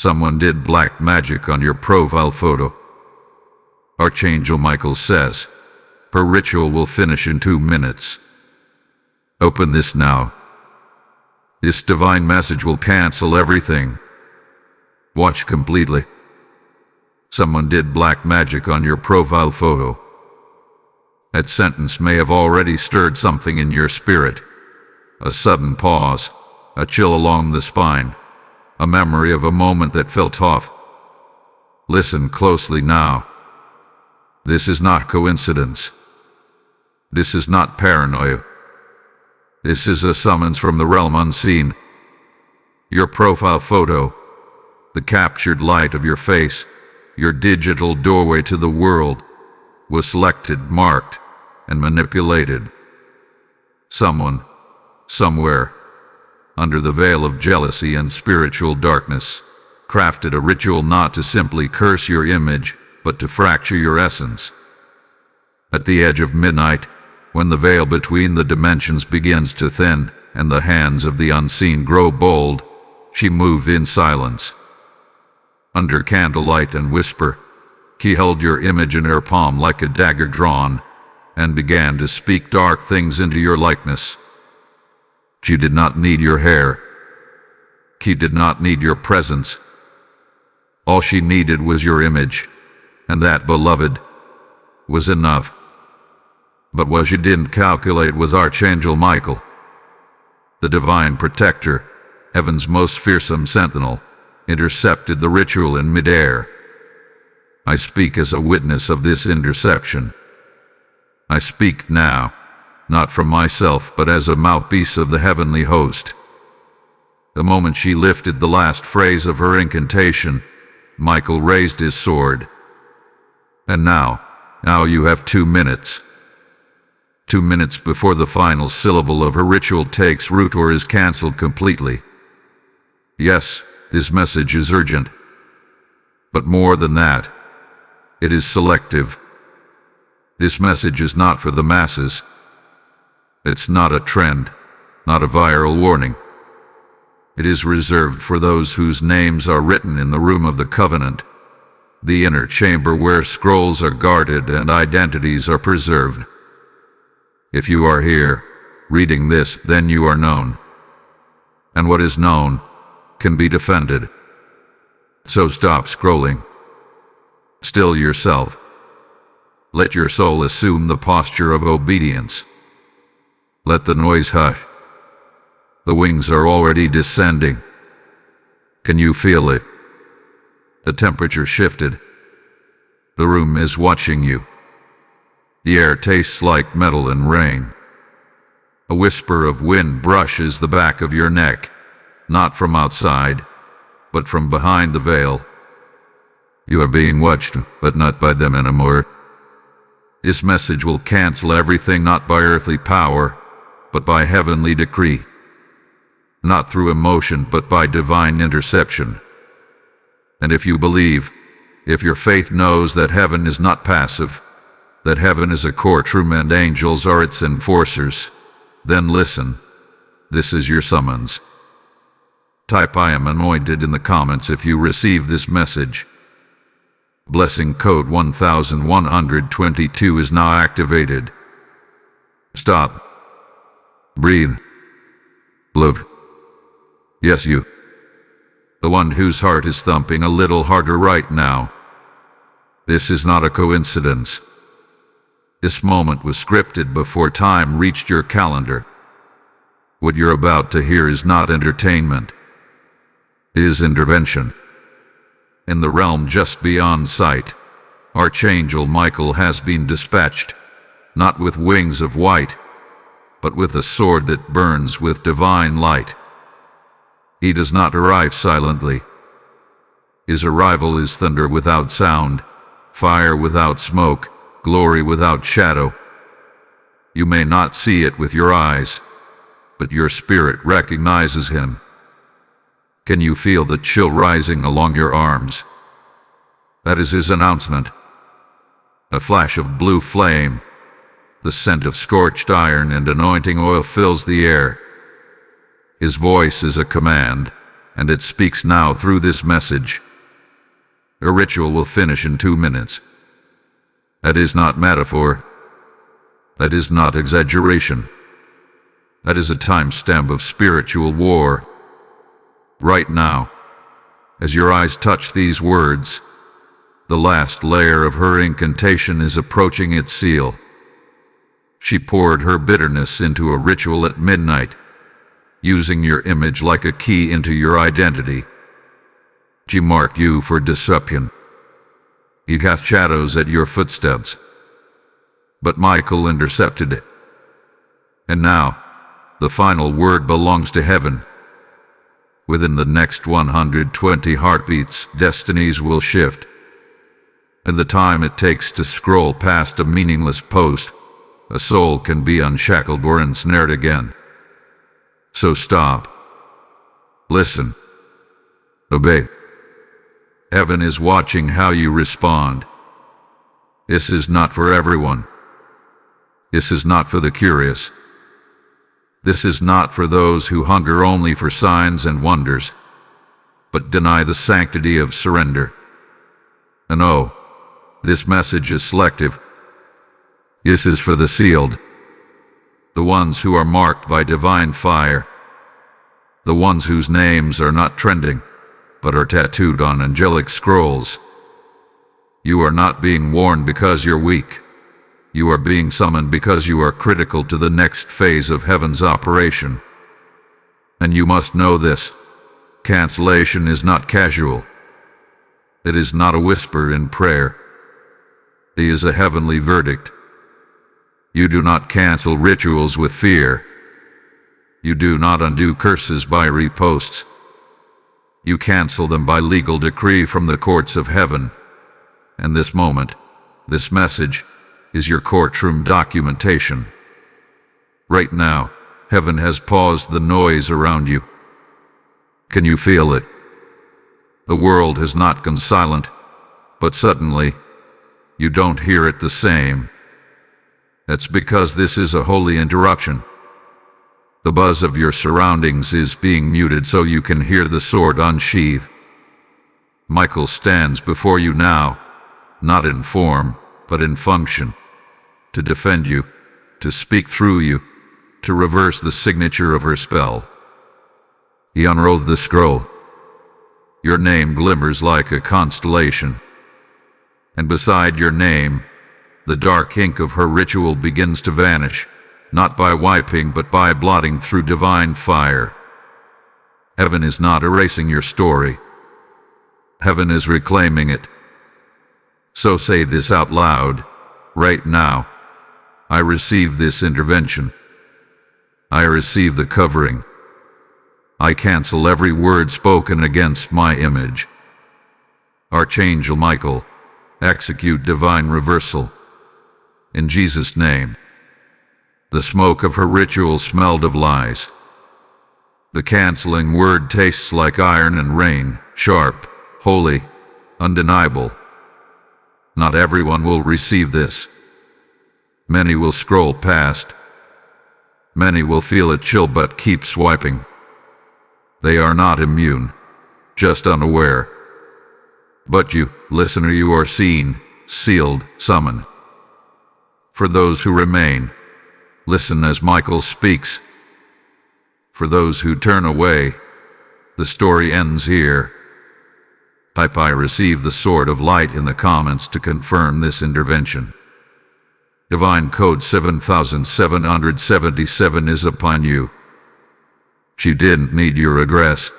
Someone did black magic on your profile photo. Archangel Michael says, her ritual will finish in 2 minutes. Open this now. This divine message will cancel everything. Watch completely. Someone did black magic on your profile photo. That sentence may have already stirred something in your spirit. A sudden pause, a chill along the spine, a memory of a moment that felt off. Listen closely now. This is not coincidence. This is not paranoia. This is a summons from the realm unseen. Your profile photo, the captured light of your face, your digital doorway to the world, was selected, marked, and manipulated. Someone, somewhere, under the veil of jealousy and spiritual darkness, crafted a ritual not to simply curse your image, but to fracture your essence. At the edge of midnight, when the veil between the dimensions begins to thin and the hands of the unseen grow bold, she moved in silence. Under candlelight and whisper, she held your image in her palm like a dagger drawn, and began to speak dark things into your likeness. She did not need your hair. She did not need your presence. All she needed was your image, and that, beloved, was enough. But what she didn't calculate was Archangel Michael, the divine protector, heaven's most fearsome sentinel, intercepted the ritual in midair. I speak as a witness of this interception. I speak now, not from myself, but as a mouthpiece of the heavenly host. The moment she lifted the last phrase of her incantation, Michael raised his sword. And now you have 2 minutes. 2 minutes before the final syllable of her ritual takes root or is cancelled completely. Yes, this message is urgent. But more than that, it is selective. This message is not for the masses. It's not a trend, not a viral warning. It is reserved for those whose names are written in the room of the covenant, the inner chamber where scrolls are guarded and identities are preserved. If you are here, reading this, then you are known. And what is known can be defended. So stop scrolling. Still yourself. Let your soul assume the posture of obedience. Let the noise hush. The wings are already descending. Can you feel it? The temperature shifted. The room is watching you. The air tastes like metal and rain. A whisper of wind brushes the back of your neck, not from outside, but from behind the veil. You are being watched, but not by them anymore. This message will cancel everything, not by earthly power, but by heavenly decree. Not through emotion, but by divine interception. And if you believe, if your faith knows that heaven is not passive, that heaven is a courtroom and angels are its enforcers, then listen. This is your summons. Type "I am anointed" in the comments if you receive this message. Blessing code 1122 is now activated. Stop. Breathe. Look. Yes, you. The one whose heart is thumping a little harder right now. This is not a coincidence. This moment was scripted before time reached your calendar. What you're about to hear is not entertainment. It is intervention. In the realm just beyond sight, Archangel Michael has been dispatched, not with wings of white, but with a sword that burns with divine light. He does not arrive silently. His arrival is thunder without sound, fire without smoke, glory without shadow. You may not see it with your eyes, but your spirit recognizes him. Can you feel the chill rising along your arms? That is his announcement. A flash of blue flame, the scent of scorched iron and anointing oil fills the air. His voice is a command, and it speaks now through this message. A ritual will finish in 2 minutes. That is not metaphor. That is not exaggeration. That is a timestamp of spiritual war. Right now, as your eyes touch these words, the last layer of her incantation is approaching its seal. She poured her bitterness into a ritual at midnight, using your image like a key into your identity. She marked you for deception. He cast shadows at your footsteps. But Michael intercepted it. And now, the final word belongs to heaven. Within the next 120 heartbeats, destinies will shift. In the time it takes to scroll past a meaningless post, a soul can be unshackled or ensnared again. So stop. Listen. Obey. Heaven is watching how you respond. This is not for everyone. This is not for the curious. This is not for those who hunger only for signs and wonders, but deny the sanctity of surrender. And oh, this message is selective. This is for the sealed, the ones who are marked by divine fire, the ones whose names are not trending, but are tattooed on angelic scrolls. You are not being warned because you're weak. You are being summoned because you are critical to the next phase of heaven's operation. And you must know this. Cancellation is not casual. It is not a whisper in prayer. It is a heavenly verdict. You do not cancel rituals with fear. You do not undo curses by reposts. You cancel them by legal decree from the courts of heaven. And this moment, this message, is your courtroom documentation. Right now, heaven has paused the noise around you. Can you feel it? The world has not gone silent, but suddenly, you don't hear it the same. That's because this is a holy interruption. The buzz of your surroundings is being muted so you can hear the sword unsheathe. Michael stands before you now, not in form, but in function, to defend you, to speak through you, to reverse the signature of her spell. He unrolled the scroll. Your name glimmers like a constellation. And beside your name, the dark ink of her ritual begins to vanish, not by wiping but by blotting through divine fire. Heaven is not erasing your story. Heaven is reclaiming it. So say this out loud, right now. I receive this intervention. I receive the covering. I cancel every word spoken against my image. Archangel Michael, execute divine reversal. In Jesus' name. The smoke of her ritual smelled of lies. The canceling word tastes like iron and rain, sharp, holy, undeniable. Not everyone will receive this. Many will scroll past. Many will feel a chill but keep swiping. They are not immune, just unaware. But you, listener, you are seen, sealed, summoned. For those who remain, listen as Michael speaks. For those who turn away, the story ends here. Type I receive the sword of light in the comments to confirm this intervention. Divine code 7777 is upon you. She didn't need your address.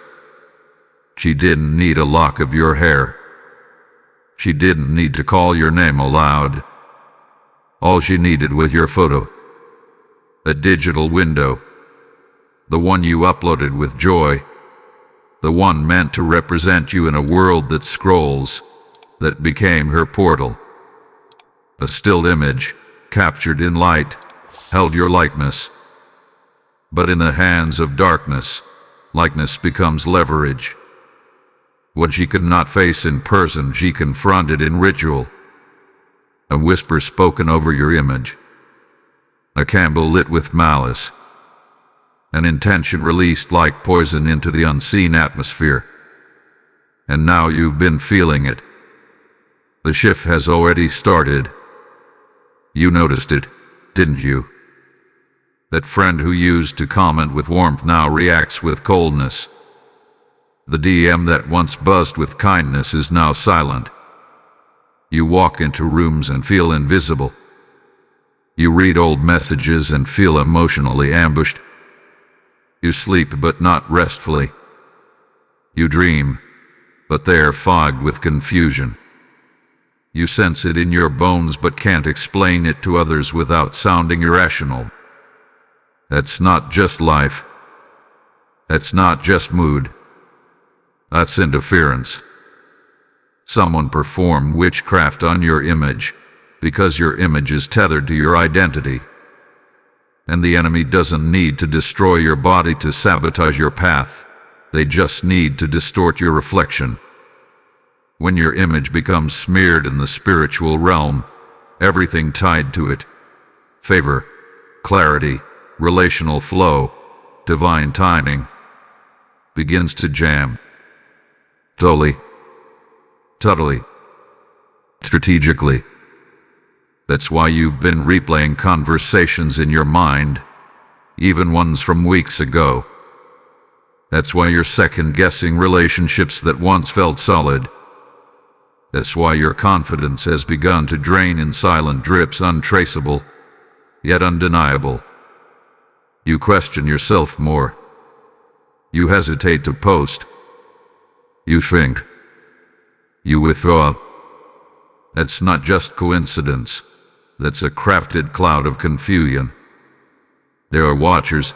She didn't need a lock of your hair. She didn't need to call your name aloud. All she needed was your photo. A digital window. The one you uploaded with joy. The one meant to represent you in a world that scrolls, that became her portal. A still image, captured in light, held your likeness. But in the hands of darkness, likeness becomes leverage. What she could not face in person, she confronted in ritual. A whisper spoken over your image. A candle lit with malice. an intention released like poison into the unseen atmosphere. And now you've been feeling it. The shift has already started. You noticed it, didn't you? That friend who used to comment with warmth now reacts with coldness. The DM that once buzzed with kindness is now silent. You walk into rooms and feel invisible. You read old messages and feel emotionally ambushed. You sleep but not restfully. You dream, but they are fogged with confusion. You sense it in your bones but can't explain it to others without sounding irrational. That's not just life. That's not just mood. That's interference. Someone performed witchcraft on your image because your image is tethered to your identity. And the enemy doesn't need to destroy your body to sabotage your path. They just need to distort your reflection. When your image becomes smeared in the spiritual realm, everything tied to it, favor, clarity, relational flow, divine timing, begins to jam. Totally, strategically. That's why you've been replaying conversations in your mind, even ones from weeks ago. That's why you're second-guessing relationships that once felt solid. That's why your confidence has begun to drain in silent drips, untraceable, yet undeniable. You question yourself more. You hesitate to post. You shrink. You withdraw. That's not just coincidence. That's a crafted cloud of confusion. There are watchers,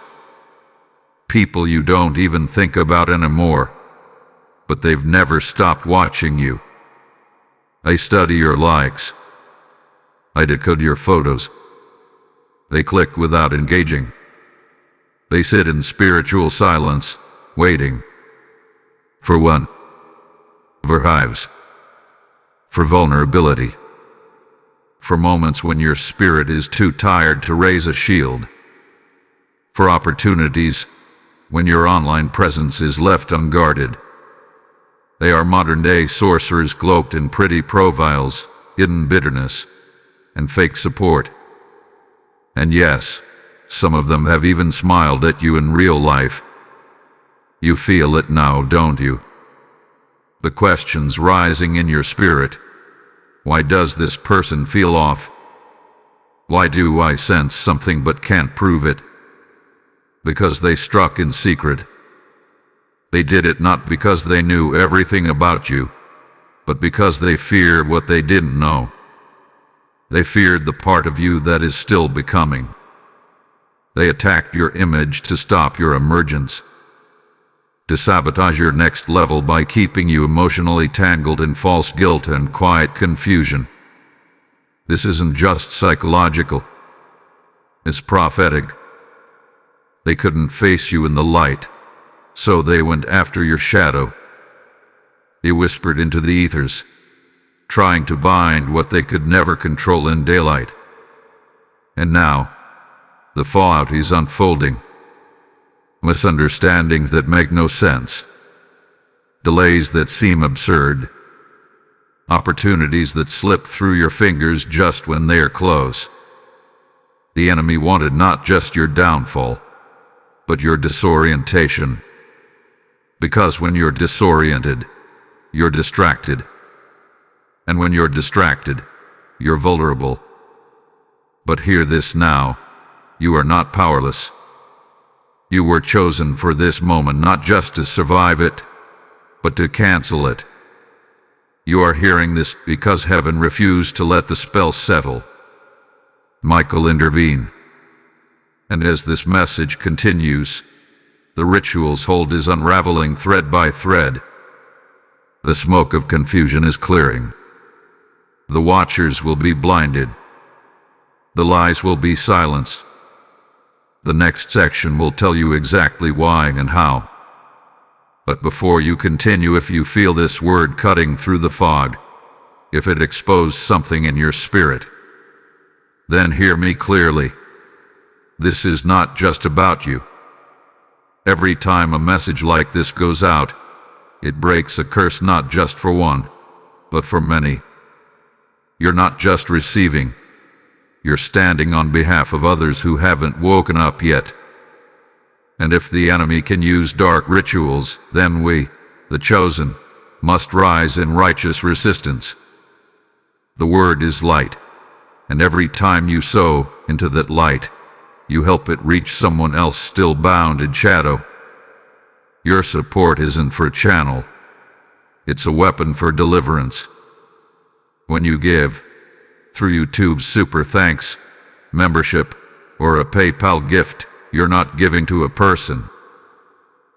people you don't even think about anymore, but they've never stopped watching you. I study your likes. I decode your photos. They click without engaging. They sit in spiritual silence, waiting. For one. For hives. For vulnerability. For moments when your spirit is too tired to raise a shield. For opportunities when your online presence is left unguarded. They are modern-day sorcerers cloaked in pretty profiles, hidden bitterness, and fake support. And yes, some of them have even smiled at you in real life. You feel it now, don't you? The questions rising in your spirit. Why does this person feel off? Why do I sense something but can't prove it? Because they struck in secret. They did it not because they knew everything about you, but because they feared what they didn't know. They feared the part of you that is still becoming. They attacked your image to stop your emergence, to sabotage your next level by keeping you emotionally tangled in false guilt and quiet confusion. This isn't just psychological. It's prophetic. They couldn't face you in the light, so they went after your shadow. They whispered into the ethers, trying to bind what they could never control in daylight. And now, the fallout is unfolding. Misunderstandings that make no sense. Delays that seem absurd. Opportunities that slip through your fingers just when they are close. The enemy wanted not just your downfall, but your disorientation. Because when you're disoriented, you're distracted. And when you're distracted, you're vulnerable. But hear this now, you are not powerless. You were chosen for this moment not just to survive it, but to cancel it. You are hearing this because heaven refused to let the spell settle. Michael intervened. And as this message continues, the ritual's hold is unraveling thread by thread. The smoke of confusion is clearing. The watchers will be blinded. The lies will be silenced. The next section will tell you exactly why and how. But before you continue, if you feel this word cutting through the fog, if it exposed something in your spirit, then hear me clearly. This is not just about you. Every time a message like this goes out, it breaks a curse not just for one, but for many. You're not just receiving, you're standing on behalf of others who haven't woken up yet. And if the enemy can use dark rituals, then we, the chosen, must rise in righteous resistance. The word is light, and every time you sow into that light, you help it reach someone else still bound in shadow. Your support isn't for channel, it's a weapon for deliverance. When you give, through YouTube's super thanks, membership, or a PayPal gift, you're not giving to a person.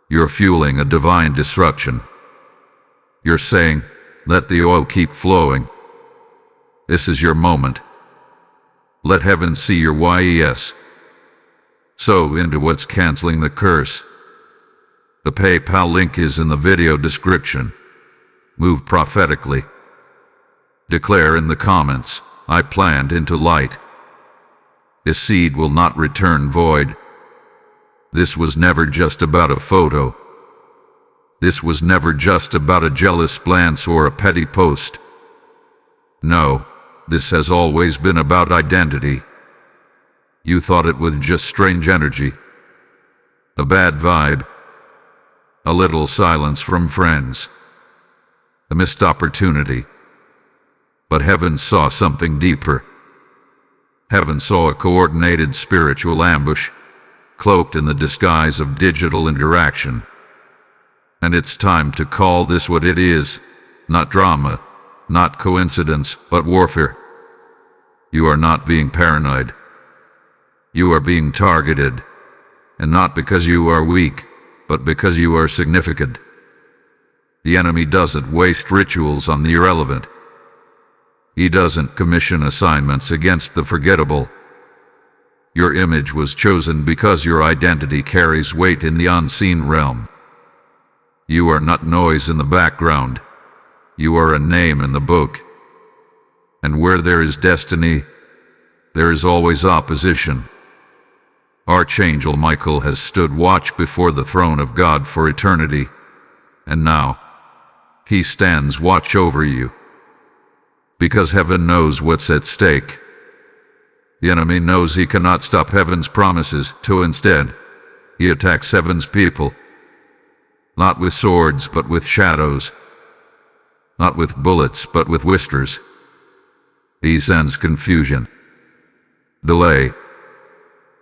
You're fueling a divine disruption. You're saying, let the oil keep flowing. This is your moment. Let heaven see your yes. Sow into what's canceling the curse. The PayPal link is in the video description. Move prophetically. Declare in the comments, I plant into light. This seed will not return void. This was never just about a photo. This was never just about a jealous glance or a petty post. No, this has always been about identity. You thought it with just strange energy, a bad vibe, a little silence from friends, a missed opportunity. But heaven saw something deeper. Heaven saw a coordinated spiritual ambush, cloaked in the disguise of digital interaction. And it's time to call this what it is, not drama, not coincidence, but warfare. You are not being paranoid. You are being targeted, and not because you are weak, but because you are significant. The enemy doesn't waste rituals on the irrelevant. He doesn't commission assignments against the forgettable. Your image was chosen because your identity carries weight in the unseen realm. You are not noise in the background. You are a name in the book. And where there is destiny, there is always opposition. Archangel Michael has stood watch before the throne of God for eternity, and now he stands watch over you. Because heaven knows what's at stake. The enemy knows he cannot stop heaven's promises, so instead, he attacks heaven's people. Not with swords, but with shadows. Not with bullets, but with whispers. He sends confusion, delay,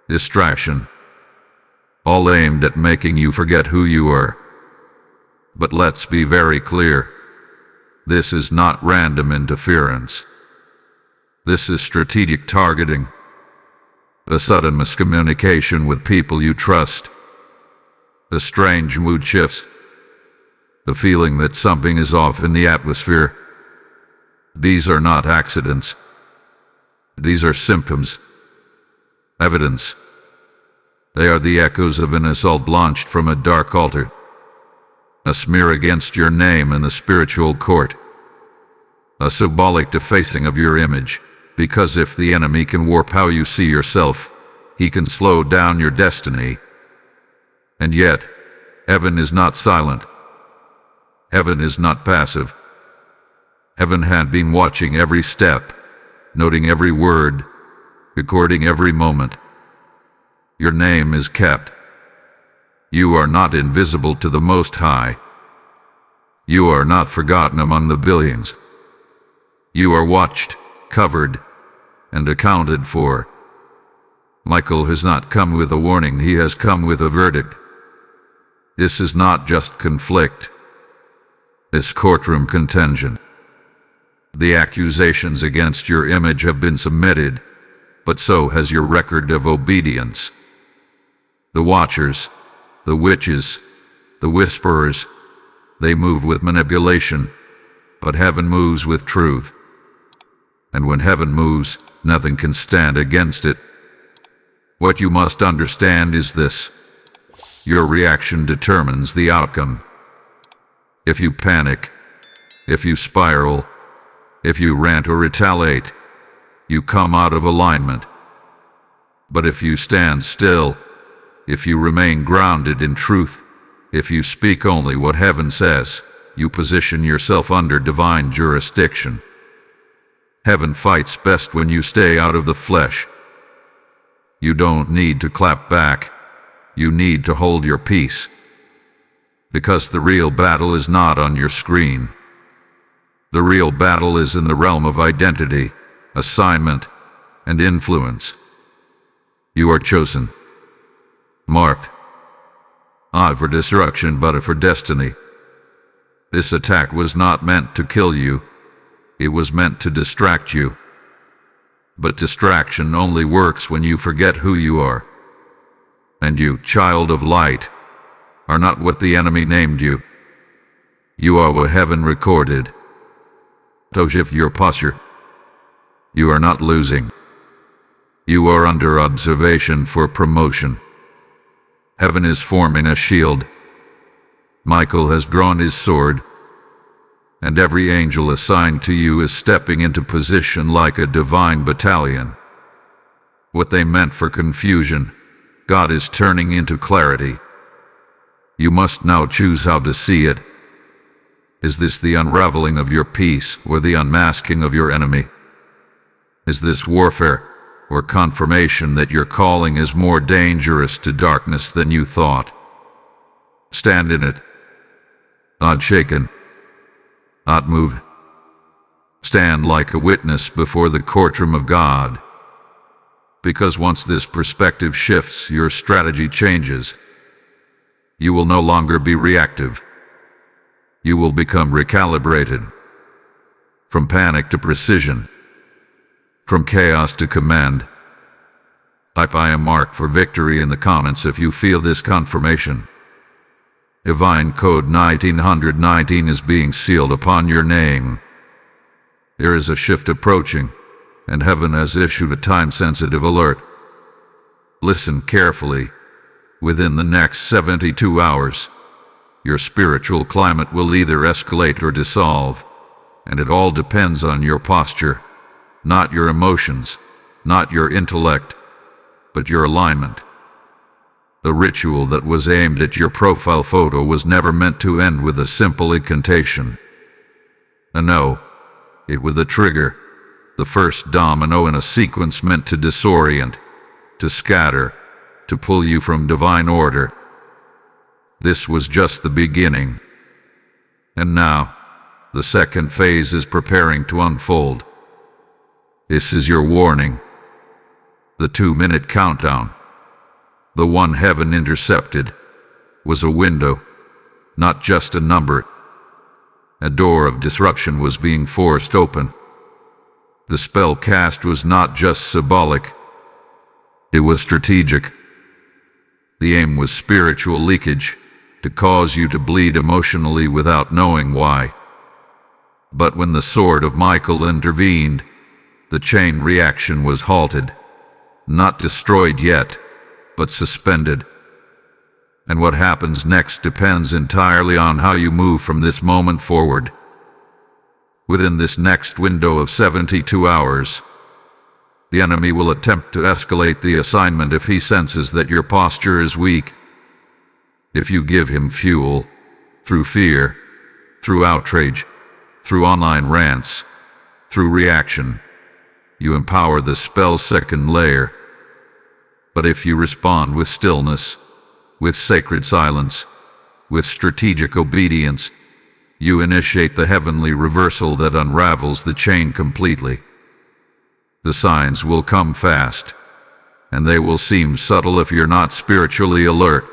distraction, all aimed at making you forget who you are. But let's be very clear. This is not random interference. This is strategic targeting. A sudden miscommunication with people you trust. The strange mood shifts. The feeling that something is off in the atmosphere. These are not accidents. These are symptoms. Evidence. They are the echoes of an assault launched from a dark altar. A smear against your name in the spiritual court. A symbolic defacing of your image, because if the enemy can warp how you see yourself, he can slow down your destiny. And yet, heaven is not silent. Heaven is not passive. Heaven had been watching every step, noting every word, recording every moment. Your name is kept. You are not invisible to the Most High. You are not forgotten among the billions. You are watched, covered, and accounted for. Michael has not come with a warning, he has come with a verdict. This is not just conflict. This courtroom contention. The accusations against your image have been submitted, but so has your record of obedience. The watchers, the witches, the whisperers, they move with manipulation, but heaven moves with truth. And when heaven moves, nothing can stand against it. What you must understand is this. Your reaction determines the outcome. If you panic, if you spiral, if you rant or retaliate, you come out of alignment. But if you stand still, if you remain grounded in truth, if you speak only what heaven says, you position yourself under divine jurisdiction. Heaven fights best when you stay out of the flesh. You don't need to clap back. You need to hold your peace. Because the real battle is not on your screen. The real battle is in the realm of identity, assignment, and influence. You are chosen. Marked. Not for destruction, but for destiny. This attack was not meant to kill you. It was meant to distract you. But distraction only works when you forget who you are. And you, child of light, are not what the enemy named you. You are what heaven recorded. So shift your posture. You are not losing. You are under observation for promotion. Heaven is forming a shield. Michael has drawn his sword, and every angel assigned to you is stepping into position like a divine battalion. What they meant for confusion, God is turning into clarity. You must now choose how to see it. Is this the unraveling of your peace or the unmasking of your enemy? Is this warfare or confirmation that your calling is more dangerous to darkness than you thought? Stand in it. Not shaken. Not moved. Stand like a witness before the courtroom of God. Because once this perspective shifts, your strategy changes. You will no longer be reactive. You will become recalibrated. From panic to precision. From chaos to command. Type "I am marked for victory" in the comments if you feel this confirmation. Divine code 1919 is being sealed upon your name. There is a shift approaching, and heaven has issued a time-sensitive alert. Listen carefully. Within the next 72 hours, your spiritual climate will either escalate or dissolve, and it all depends on your posture, not your emotions, not your intellect, but your alignment. The ritual that was aimed at your profile photo was never meant to end with a simple incantation. No, it was a trigger, the first domino in a sequence meant to disorient, to scatter, to pull you from divine order. This was just the beginning. And now, the second phase is preparing to unfold. This is your warning. The 2-minute countdown. The one heaven intercepted was a window, not just a number. A door of disruption was being forced open. The spell cast was not just symbolic, it was strategic. The aim was spiritual leakage, to cause you to bleed emotionally without knowing why. But when the sword of Michael intervened, the chain reaction was halted, not destroyed yet, but suspended. And what happens next depends entirely on how you move from this moment forward. Within this next window of 72 hours, the enemy will attempt to escalate the assignment if he senses that your posture is weak. If you give him fuel, through fear, through outrage, through online rants, through reaction, you empower the spell's second layer. But if you respond with stillness, with sacred silence, with strategic obedience, you initiate the heavenly reversal that unravels the chain completely. The signs will come fast, and they will seem subtle if you're not spiritually alert.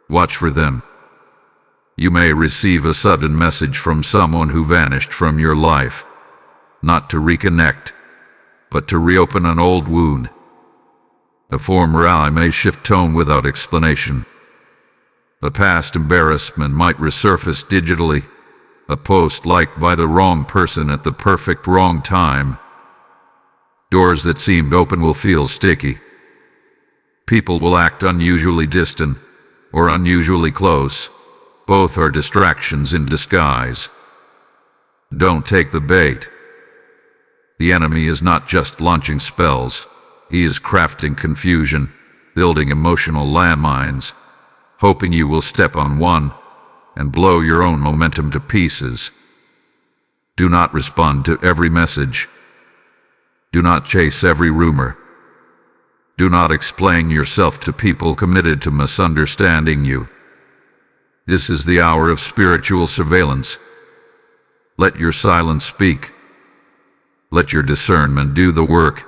Watch for them. You may receive a sudden message from someone who vanished from your life, not to reconnect, but to reopen an old wound. A former ally may shift tone without explanation. A past embarrassment might resurface digitally. A post liked by the wrong person at the perfect wrong time. Doors that seemed open will feel sticky. People will act unusually distant or unusually close. Both are distractions in disguise. Don't take the bait. The enemy is not just launching spells. He is crafting confusion, building emotional landmines, hoping you will step on one and blow your own momentum to pieces. Do not respond to every message. Do not chase every rumor. Do not explain yourself to people committed to misunderstanding you. This is the hour of spiritual surveillance. Let your silence speak. Let your discernment do the work.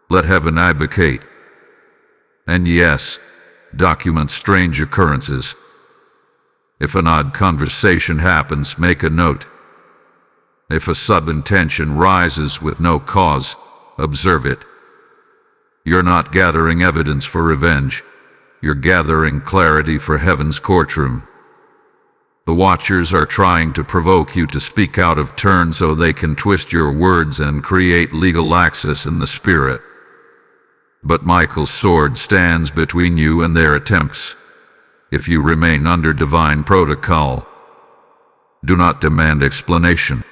Let heaven advocate. And yes, document strange occurrences. If an odd conversation happens, make a note. If a sudden tension rises with no cause, observe it. You're not gathering evidence for revenge. You're gathering clarity for heaven's courtroom. The watchers are trying to provoke you to speak out of turn so they can twist your words and create legal access in the spirit. But Michael's sword stands between you and their attempts. If you remain under divine protocol, do not demand explanation.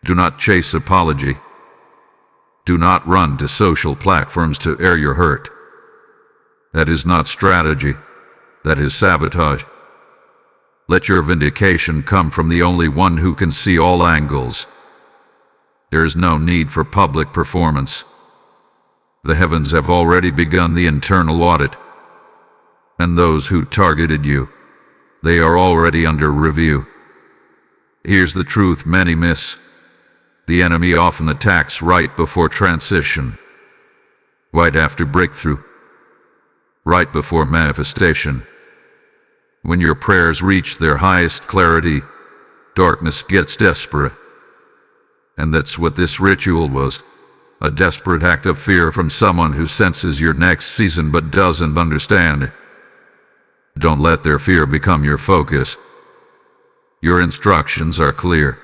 Do not chase apology. Do not run to social platforms to air your hurt. That is not strategy. That is sabotage. Let your vindication come from the only one who can see all angles. There is no need for public performance. The heavens have already begun the internal audit. And those who targeted you, they are already under review. Here's the truth many miss. The enemy often attacks right before transition, right after breakthrough, right before manifestation. When your prayers reach their highest clarity, darkness gets desperate. And that's what this ritual was, a desperate act of fear from someone who senses your next season but doesn't understand. Don't let their fear become your focus. Your instructions are clear.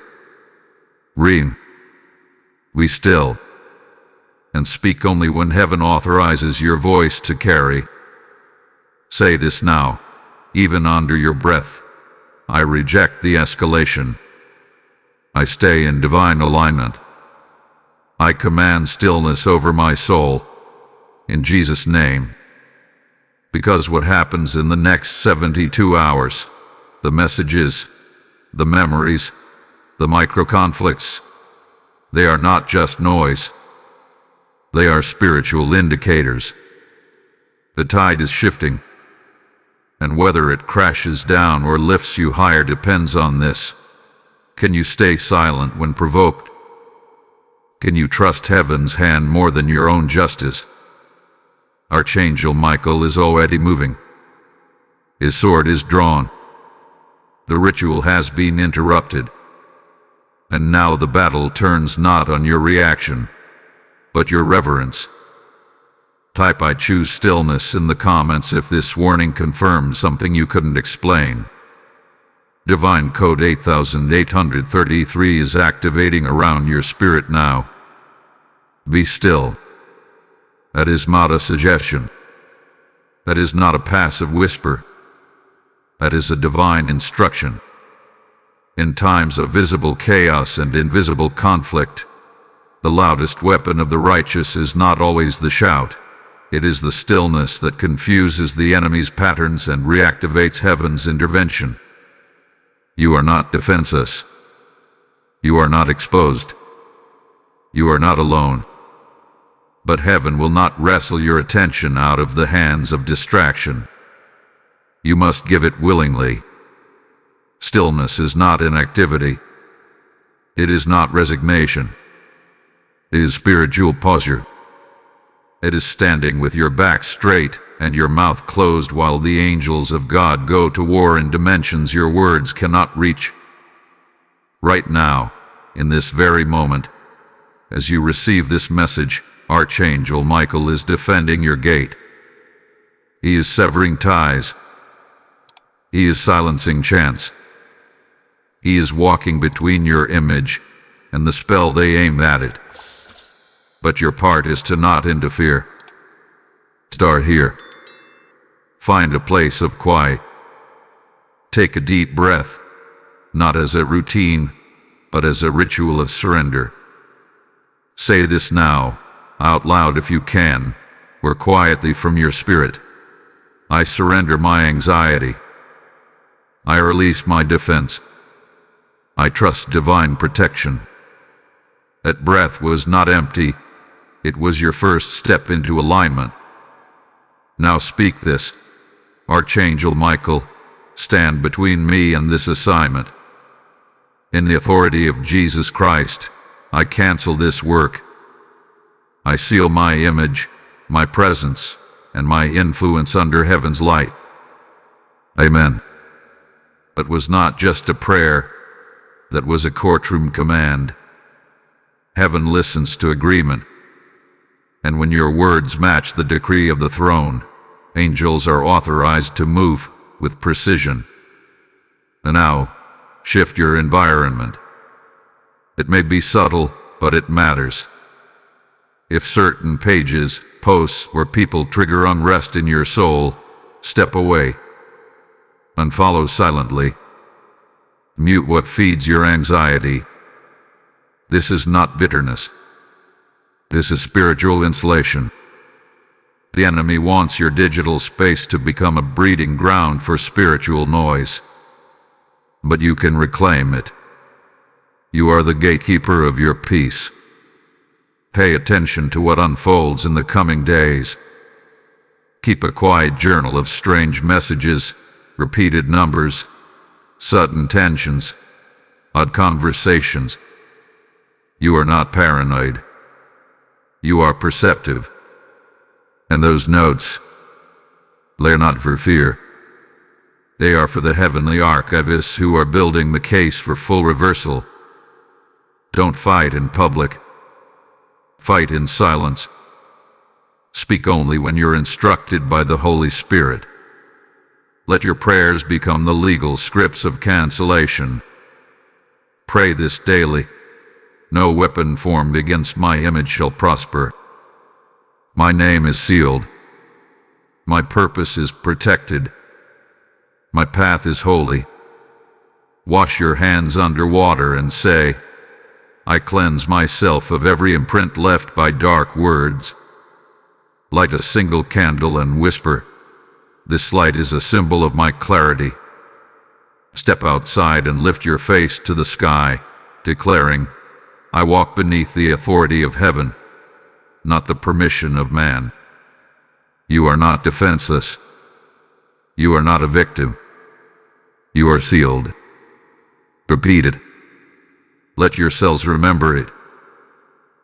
Be still, and speak only when heaven authorizes your voice to carry. Say this now, even under your breath. I reject the escalation. I stay in divine alignment. I command stillness over my soul, in Jesus' name. Because what happens in the next 72 hours, the messages, the memories, the micro-conflicts, they are not just noise. They are spiritual indicators. The tide is shifting, and whether it crashes down or lifts you higher depends on this. Can you stay silent when provoked? Can you trust heaven's hand more than your own justice? Archangel Michael is already moving. His sword is drawn. The ritual has been interrupted. And now the battle turns not on your reaction, but your reverence. Type "I choose stillness" in the comments if this warning confirms something you couldn't explain. Divine Code 8833 is activating around your spirit now. Be still. That is not a suggestion. That is not a passive whisper. That is a divine instruction. In times of visible chaos and invisible conflict, the loudest weapon of the righteous is not always the shout. It is the stillness that confuses the enemy's patterns and reactivates heaven's intervention. You are not defenseless. You are not exposed. You are not alone. But heaven will not wrestle your attention out of the hands of distraction. You must give it willingly. Stillness is not inactivity. It is not resignation. It is spiritual posture. It is standing with your back straight and your mouth closed while the angels of God go to war in dimensions your words cannot reach. Right now, in this very moment, as you receive this message, Archangel Michael is defending your gate. He is severing ties. He is silencing chance. He is walking between your image and the spell they aim at it. But your part is to not interfere. Start here. Find a place of quiet. Take a deep breath, not as a routine, but as a ritual of surrender. Say this now, out loud if you can, or quietly from your spirit. I surrender my anxiety. I release my defense. I trust divine protection. That breath was not empty. It was your first step into alignment. Now speak this. Archangel Michael, stand between me and this assignment. In the authority of Jesus Christ, I cancel this work. I seal my image, my presence, and my influence under heaven's light. Amen. That was not just a prayer. That was a courtroom command. Heaven listens to agreement. And when your words match the decree of the throne, angels are authorized to move with precision. And now, shift your environment. It may be subtle, but it matters. If certain pages, posts, or people trigger unrest in your soul, step away. Unfollow silently. Mute what feeds your anxiety. This is not bitterness. This is spiritual insulation. The enemy wants your digital space to become a breeding ground for spiritual noise. But you can reclaim it. You are the gatekeeper of your peace. Pay attention to what unfolds in the coming days. Keep a quiet journal of strange messages, repeated numbers, sudden tensions, odd conversations. You are not paranoid. You are perceptive. And those notes, they're not for fear. They are for the heavenly archivists who are building the case for full reversal. Don't fight in public. Fight in silence. Speak only when you're instructed by the Holy Spirit. Let your prayers become the legal scripts of cancellation. Pray this daily. No weapon formed against my image shall prosper. My name is sealed. My purpose is protected. My path is holy. Wash your hands under water and say, I cleanse myself of every imprint left by dark words. Light a single candle and whisper, this light is a symbol of my clarity. Step outside and lift your face to the sky, declaring, I walk beneath the authority of heaven, not the permission of man. You are not defenseless. You are not a victim. You are sealed. Repeat it. Let your cells remember it.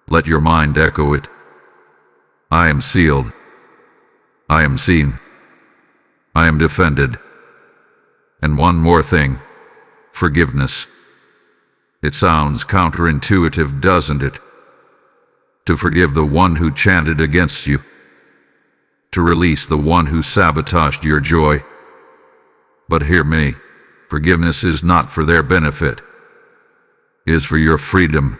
Let your mind echo it. I am sealed. I am seen. I am defended. And one more thing, forgiveness. It sounds counterintuitive, doesn't it? To forgive the one who chanted against you. To release the one who sabotaged your joy. But hear me, forgiveness is not for their benefit. It is for your freedom.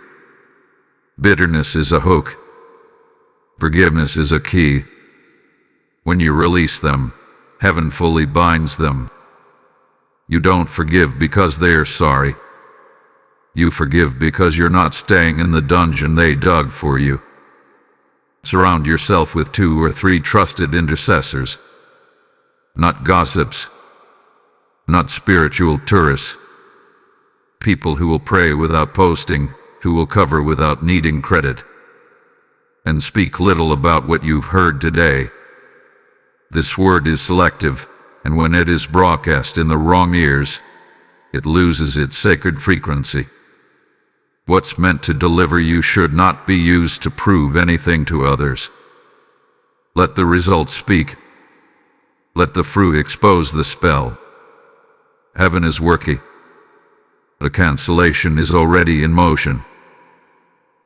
Bitterness is a hook. Forgiveness is a key. When you release them, heaven fully binds them. You don't forgive because they are sorry. You forgive because you're not staying in the dungeon they dug for you. Surround yourself with 2 or 3 trusted intercessors. Not gossips. Not spiritual tourists. People who will pray without posting, who will cover without needing credit. And speak little about what you've heard today. This word is selective, and when it is broadcast in the wrong ears, it loses its sacred frequency. What's meant to deliver you should not be used to prove anything to others. Let the results speak. Let the fruit expose the spell. Heaven is working. The cancellation is already in motion.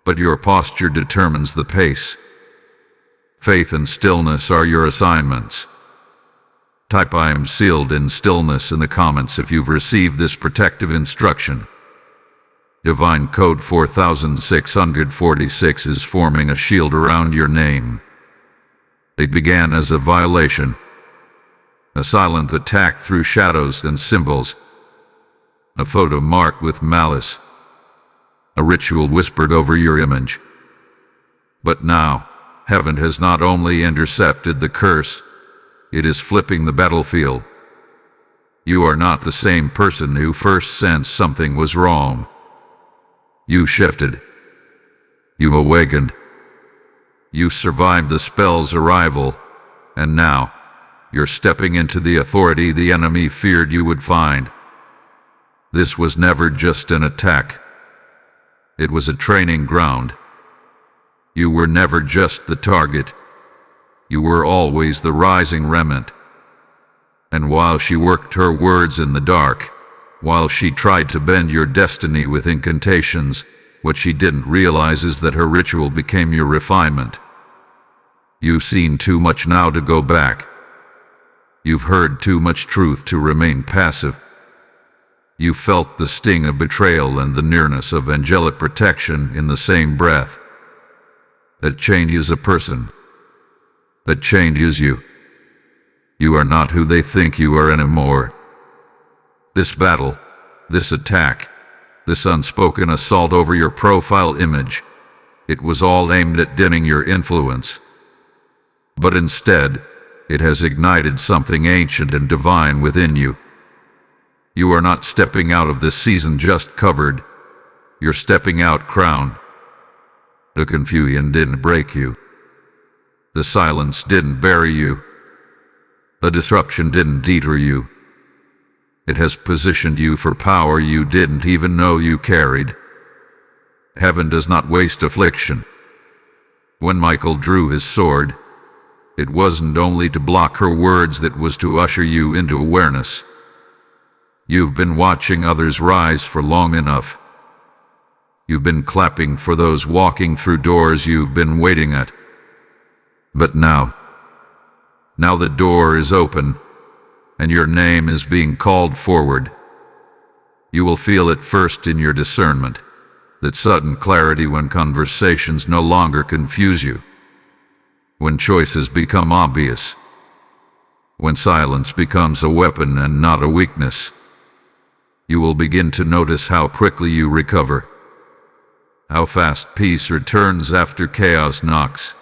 But your posture determines the pace. Faith and stillness are your assignments. Type I am sealed in stillness in the comments if you've received this protective instruction. Divine Code 4646 is forming a shield around your name. It began as a violation, a silent attack through shadows and symbols, a photo marked with malice, a ritual whispered over your image. But now, heaven has not only intercepted the curse, it is flipping the battlefield. You are not the same person who first sensed something was wrong. You shifted. You awakened. You survived the spell's arrival, and now you're stepping into the authority the enemy feared you would find. This was never just an attack. It was a training ground. You were never just the target. You were always the rising remnant. And while she worked her words in the dark, while she tried to bend your destiny with incantations, what she didn't realize is that her ritual became your refinement. You've seen too much now to go back. You've heard too much truth to remain passive. You felt the sting of betrayal and the nearness of angelic protection in the same breath. That changes a person. That changes you. You are not who they think you are anymore. This battle, this attack, this unspoken assault over your profile image, it was all aimed at dimming your influence. But instead, it has ignited something ancient and divine within you. You are not stepping out of this season just covered. You're stepping out crowned. The confusion didn't break you. The silence didn't bury you. The disruption didn't deter you. It has positioned you for power you didn't even know you carried. Heaven does not waste affliction. When Michael drew his sword, it wasn't only to block her words, that was to usher you into awareness. You've been watching others rise for long enough. You've been clapping for those walking through doors you've been waiting at. But now the door is open, and your name is being called forward. You will feel it first in your discernment, that sudden clarity when conversations no longer confuse you, when choices become obvious, when silence becomes a weapon and not a weakness. You will begin to notice how quickly you recover, how fast peace returns after chaos knocks.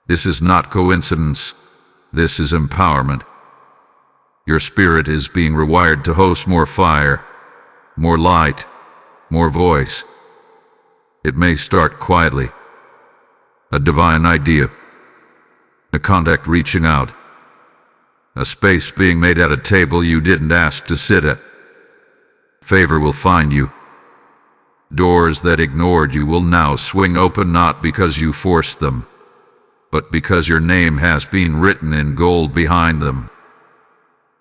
This is not coincidence. This is empowerment. Your spirit is being rewired to host more fire, more light, more voice. It may start quietly. A divine idea. A contact reaching out. A space being made at a table you didn't ask to sit at. Favor will find you. Doors that ignored you will now swing open, not because you forced them, but because your name has been written in gold behind them.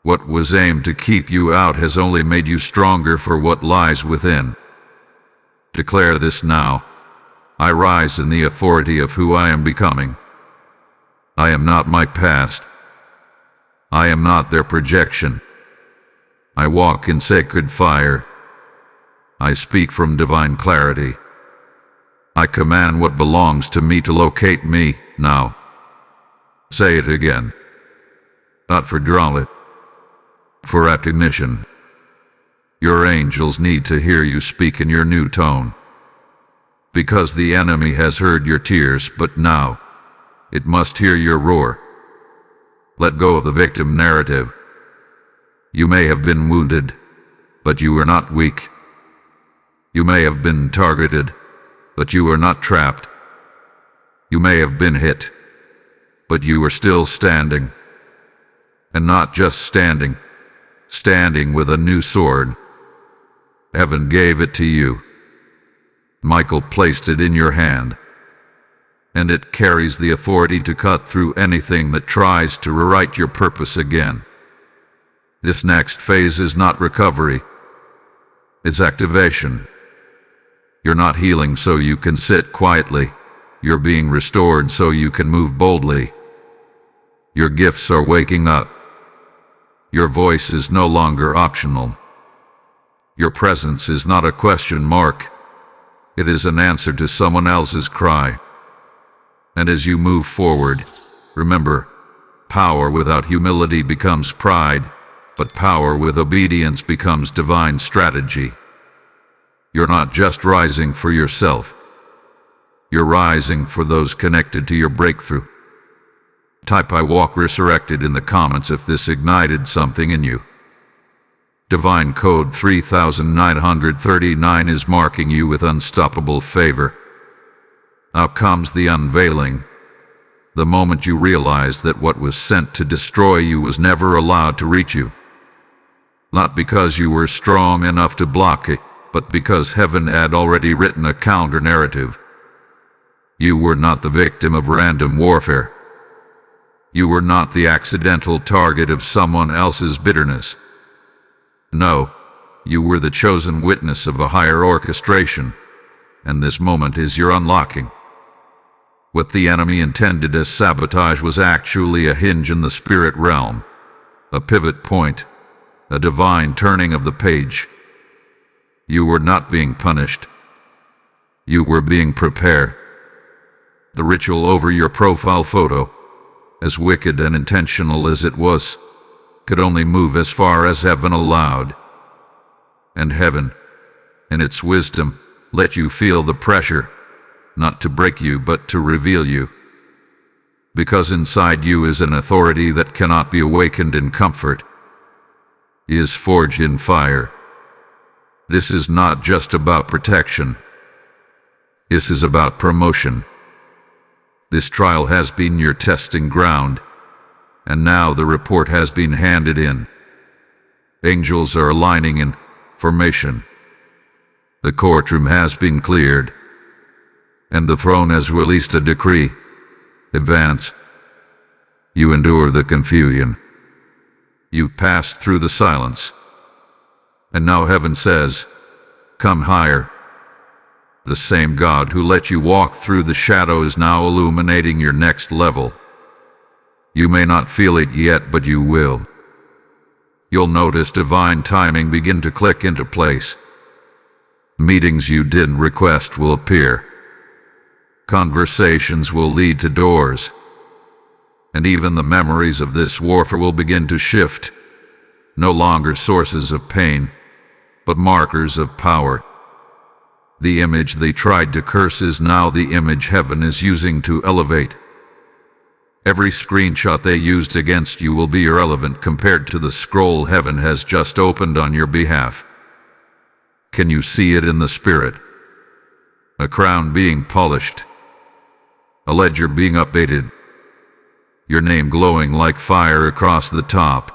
What was aimed to keep you out has only made you stronger for what lies within. Declare this now. I rise in the authority of who I am becoming. I am not my past. I am not their projection. I walk in sacred fire. I speak from divine clarity. I command what belongs to me to locate me now. Say it again. Not for drama, for recognition. Your angels need to hear you speak in your new tone. Because the enemy has heard your tears, but now it must hear your roar. Let go of the victim narrative. You may have been wounded, but you were not weak. You may have been targeted, but you were not trapped. You may have been hit, but you were still standing. And not just standing, standing with a new sword. Heaven gave it to you. Michael placed it in your hand, and it carries the authority to cut through anything that tries to rewrite your purpose again. This next phase is not recovery, it's activation. You're not healing so you can sit quietly. You're being restored so you can move boldly. Your gifts are waking up. Your voice is no longer optional. Your presence is not a question mark. It is an answer to someone else's cry. And as you move forward, remember, power without humility becomes pride, but power with obedience becomes divine strategy. You're not just rising for yourself. You're rising for those connected to your breakthrough. Type "I walk resurrected" in the comments if this ignited something in you. Divine Code 3939 is marking you with unstoppable favor. Now comes the unveiling. The moment you realize that what was sent to destroy you was never allowed to reach you. Not because you were strong enough to block it, but because heaven had already written a counter-narrative. You were not the victim of random warfare. You were not the accidental target of someone else's bitterness. No, you were the chosen witness of a higher orchestration, and this moment is your unlocking. What the enemy intended as sabotage was actually a hinge in the spirit realm, a pivot point, a divine turning of the page. You were not being punished. You were being prepared. The ritual over your profile photo, as wicked and intentional as it was, could only move as far as heaven allowed. And heaven, in its wisdom, let you feel the pressure, not to break you but to reveal you. Because inside you is an authority that cannot be awakened in comfort, is forged in fire. This is not just about protection. This is about promotion. This trial has been your testing ground, and now the report has been handed in. Angels are aligning in formation. The courtroom has been cleared, and the throne has released a decree. Advance. You endure the confusion. You've passed through the silence. And now heaven says, come higher. The same God who let you walk through the shadow is now illuminating your next level. You may not feel it yet, but you will. You'll notice divine timing begin to click into place. Meetings you didn't request will appear. Conversations will lead to doors. And even the memories of this warfare will begin to shift. No longer sources of pain, but markers of power. The image they tried to curse is now the image heaven is using to elevate. Every screenshot they used against you will be irrelevant compared to the scroll heaven has just opened on your behalf. Can you see it in the spirit? A crown being polished. A ledger being updated. Your name glowing like fire across the top.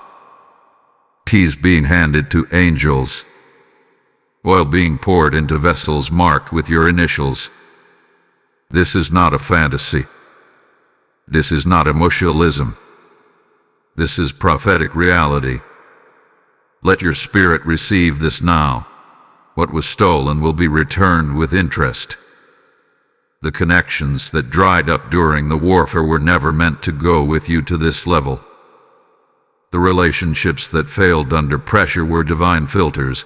Keys being handed to angels. Oil being poured into vessels marked with your initials. This is not a fantasy. This is not emotionalism. This is prophetic reality. Let your spirit receive this now. What was stolen will be returned with interest. The connections that dried up during the warfare were never meant to go with you to this level. The relationships that failed under pressure were divine filters.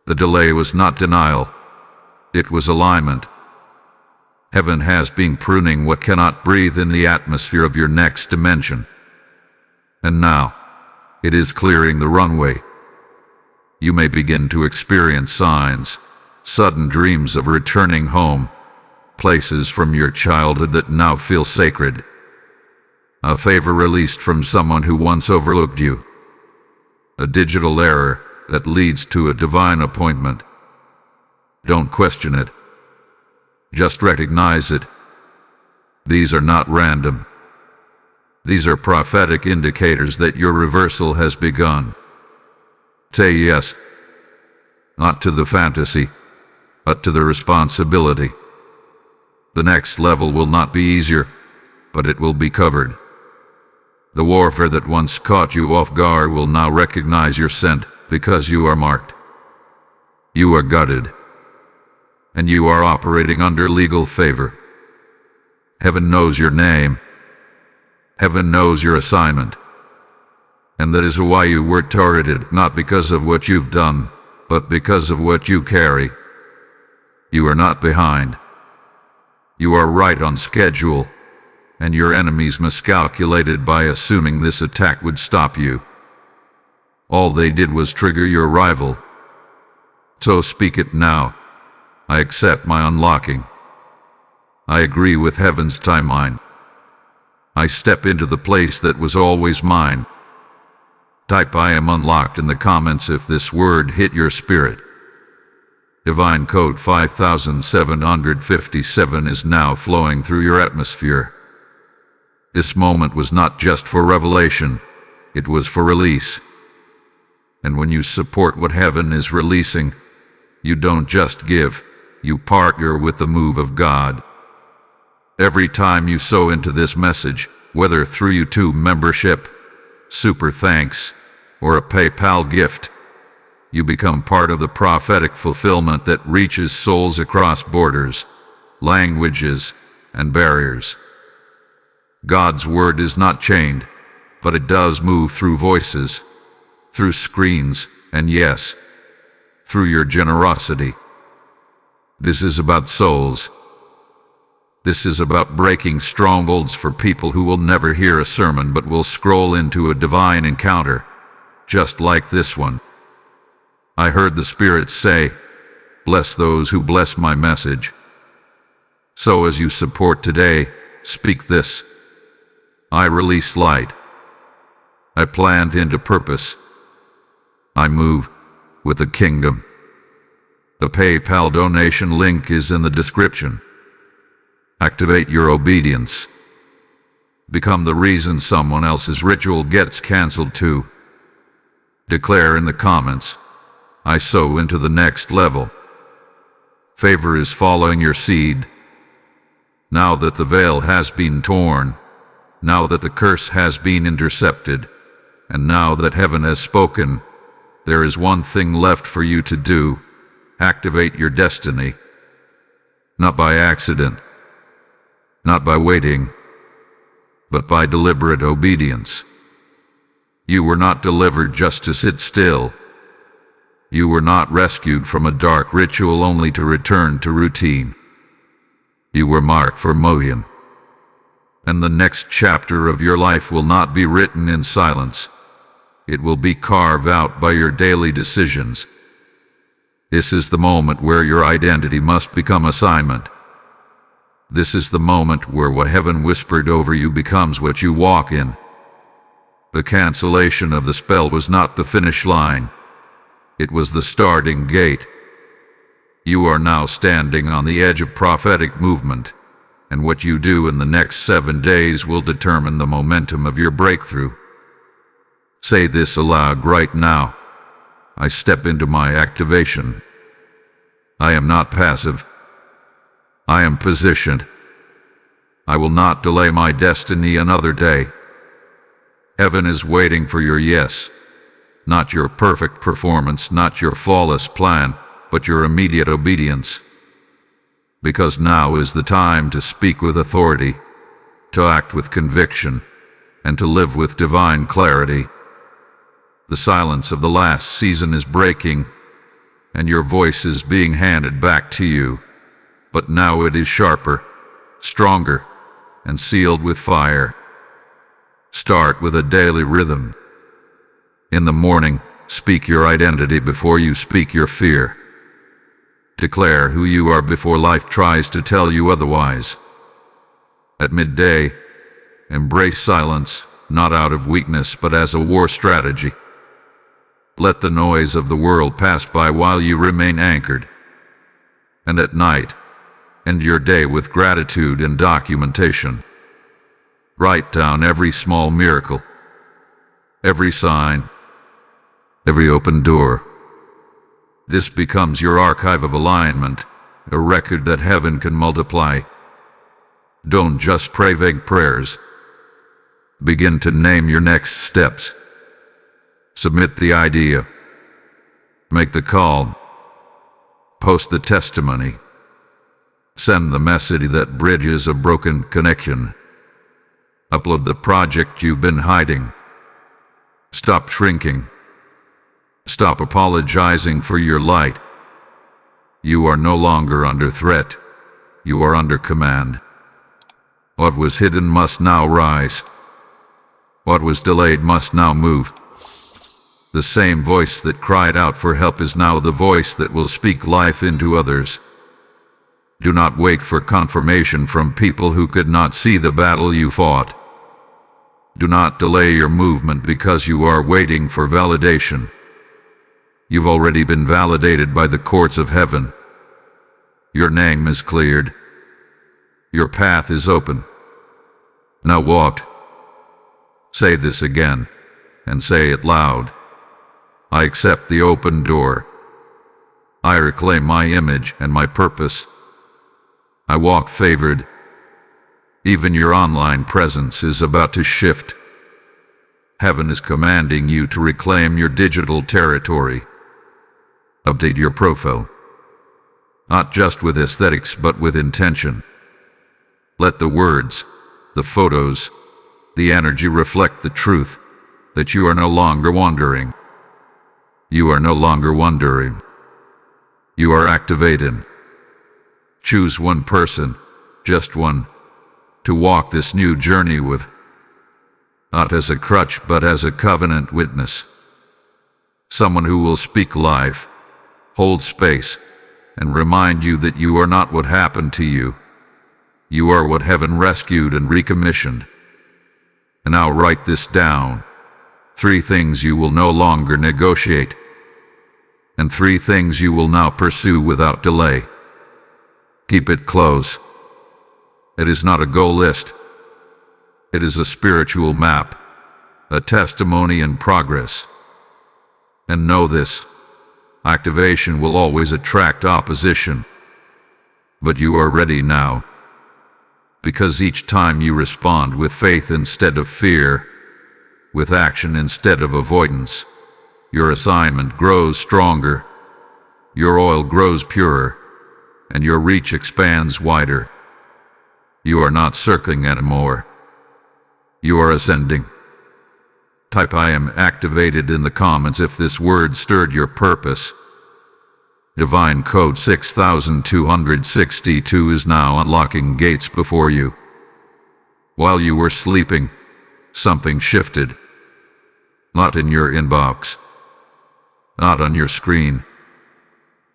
The delay was not denial. It was alignment. Heaven has been pruning what cannot breathe in the atmosphere of your next dimension. And now, it is clearing the runway. You may begin to experience signs, sudden dreams of returning home, places from your childhood that now feel sacred. A favor released from someone who once overlooked you. A digital error that leads to a divine appointment. Don't question it. Just recognize it. These are not random. These are prophetic indicators that your reversal has begun. Say yes, not to the fantasy, but to the responsibility. The next level will not be easier, but it will be covered. The warfare that once caught you off guard will now recognize your scent because you are marked. You are gutted. And you are operating under legal favor. Heaven knows your name. Heaven knows your assignment. And that is why you were targeted, not because of what you've done, but because of what you carry. You are not behind. You are right on schedule, and your enemies miscalculated by assuming this attack would stop you. All they did was trigger your arrival. So speak it now. I accept my unlocking. I agree with heaven's timeline. I step into the place that was always mine. Type I am unlocked in the comments if this word hit your spirit. Divine code 5757 is now flowing through your atmosphere. This moment was not just for revelation, it was for release. And when you support what heaven is releasing, you don't just give, you partner with the move of God. Every time you sow into this message, whether through YouTube membership, super thanks, or a PayPal gift, you become part of the prophetic fulfillment that reaches souls across borders, languages, and barriers. God's word is not chained, but it does move through voices, through screens, and yes, through your generosity. This is about souls. This is about breaking strongholds for people who will never hear a sermon but will scroll into a divine encounter, just like this one. I heard the Spirit say, "Bless those who bless my message." So as you support today, speak this. I release light. I plant into purpose. I move with the kingdom. The PayPal donation link is in the description. Activate your obedience. Become the reason someone else's ritual gets canceled too. Declare in the comments, I sow into the next level. Favor is following your seed. Now that the veil has been torn, now that the curse has been intercepted, and now that heaven has spoken, there is one thing left for you to do. Activate your destiny. Not by accident, not by waiting, but by deliberate obedience. You were not delivered just to sit still. You were not rescued from a dark ritual only to return to routine. You were marked for motion. And the next chapter of your life will not be written in silence. It will be carved out by your daily decisions. This is the moment where your identity must become assignment. This is the moment where what heaven whispered over you becomes what you walk in. The cancellation of the spell was not the finish line. It was the starting gate. You are now standing on the edge of prophetic movement, and what you do in the next 7 days will determine the momentum of your breakthrough. Say this aloud right now. I step into my activation. I am not passive. I am positioned. I will not delay my destiny another day. Heaven is waiting for your yes, not your perfect performance, not your flawless plan, but your immediate obedience. Because now is the time to speak with authority, to act with conviction, and to live with divine clarity. The silence of the last season is breaking, and your voice is being handed back to you. But now it is sharper, stronger, and sealed with fire. Start with a daily rhythm. In the morning, speak your identity before you speak your fear. Declare who you are before life tries to tell you otherwise. At midday, embrace silence, not out of weakness but as a war strategy. Let the noise of the world pass by while you remain anchored. And at night, end your day with gratitude and documentation. Write down every small miracle, every sign, every open door. This becomes your archive of alignment, a record that heaven can multiply. Don't just pray vague prayers. Begin to name your next steps. Submit the idea. Make the call. Post the testimony. Send the message that bridges a broken connection. Upload the project you've been hiding. Stop shrinking. Stop apologizing for your light. You are no longer under threat. You are under command. What was hidden must now rise. What was delayed must now move. The same voice that cried out for help is now the voice that will speak life into others. Do not wait for confirmation from people who could not see the battle you fought. Do not delay your movement because you are waiting for validation. You've already been validated by the courts of heaven. Your name is cleared. Your path is open. Now walk. Say this again, and say it loud. I accept the open door. I reclaim my image and my purpose. I walk favored. Even your online presence is about to shift. Heaven is commanding you to reclaim your digital territory. Update your profile. Not just with aesthetics, but with intention. Let the words, the photos, the energy reflect the truth that you are no longer wandering. You are no longer wondering. You are activated. Choose one person, just one, to walk this new journey with. Not as a crutch, but as a covenant witness. Someone who will speak life, hold space, and remind you that you are not what happened to you. You are what heaven rescued and recommissioned. And now write this down. 3 things you will no longer negotiate. And 3 things you will now pursue without delay. Keep it close. It is not a goal list. It is a spiritual map, a testimony in progress. And know this, activation will always attract opposition. But you are ready now. Because each time you respond with faith instead of fear, with action instead of avoidance, your assignment grows stronger, your oil grows purer, and your reach expands wider. You are not circling anymore. You are ascending. Type I am activated in the comments if this word stirred your purpose. Divine code 6262 is now unlocking gates before you. While you were sleeping, something shifted. Not in your inbox, not on your screen,